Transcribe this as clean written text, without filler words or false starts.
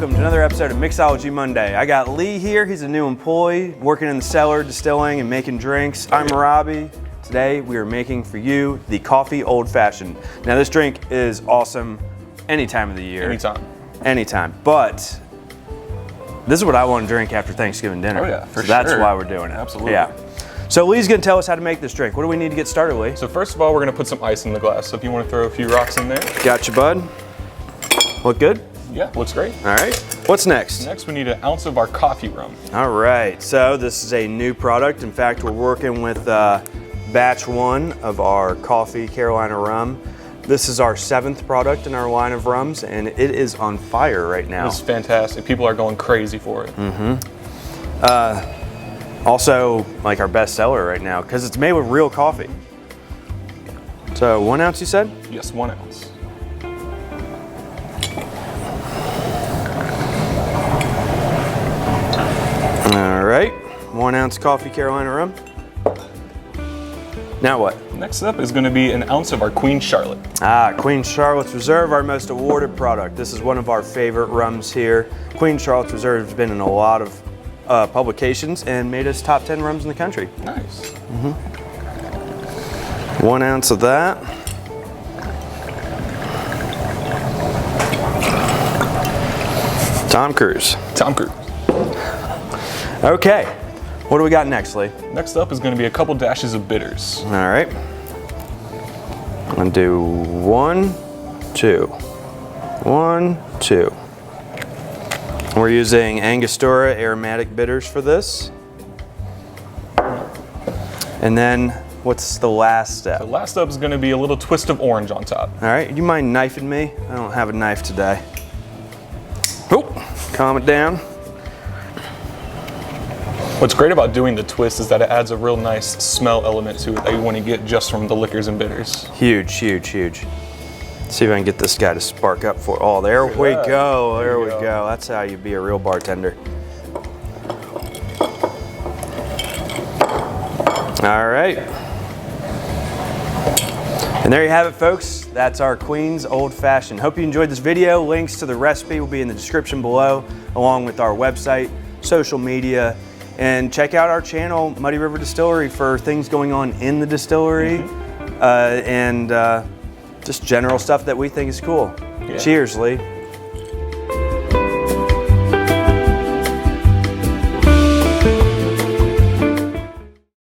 welcome to another episode of Mixology Monday. I got Lee here, he's a new employee, working in the cellar, distilling and making drinks. I'm Robbie. Today we are making for you the Coffee Old Fashioned. Now this drink is awesome any time of the year. Anytime. But this is what I want to drink after Thanksgiving dinner. Oh yeah, for so sure. That's why we're doing it. Absolutely. Yeah. So Lee's gonna tell us how to make this drink. What do we need to get started, Lee? So first of all, we're gonna put some ice in the glass. So if you want to throw a few rocks in there. Gotcha, bud. Look good? Yeah, looks great. All right, what's next? Next, we need an ounce of our coffee rum. All right, so this is a new product. In fact, we're working with batch 1 of our Coffee Carolina rum. This is our 7th product in our line of rums, and it is on fire right now. It's fantastic. People are going crazy for it. Also, like our best seller right now, because it's made with real coffee. So 1 ounce, you said? Yes, 1 ounce. All right, 1 ounce Coffee Carolina rum. Now what? Next up is going to be an ounce of our Queen Charlotte. Queen Charlotte's Reserve, our most awarded product. This is one of our favorite rums here. Queen Charlotte's Reserve has been in a lot of publications and made us top 10 rums in the country. Nice. 1 ounce of that. Tom Cruise. Tom Cruise. Okay, what do we got next, Lee? Next up is going to be a couple dashes of bitters. All right. I'm gonna do 1, 2. 1, 2. We're using Angostura Aromatic Bitters for this. And then what's the last step? The last up is going to be a little twist of orange on top. All right, you mind knifing me? I don't have a knife today. Oh, calm it down. What's great about doing the twist is that it adds a real nice smell element to it that you want to get just from the liquors and bitters. Huge, huge, huge. Let's see if I can get this guy to spark up for, oh, there we go, there we go. That's how you be a real bartender. All right. And there you have it, folks. That's our Queen's Old Fashioned. Hope you enjoyed this video. Links to the recipe will be in the description below, along with our website, social media, and check out our channel, Muddy River Distillery, for things going on in the distillery and just general stuff that we think is cool. Yeah. Cheers, Lee.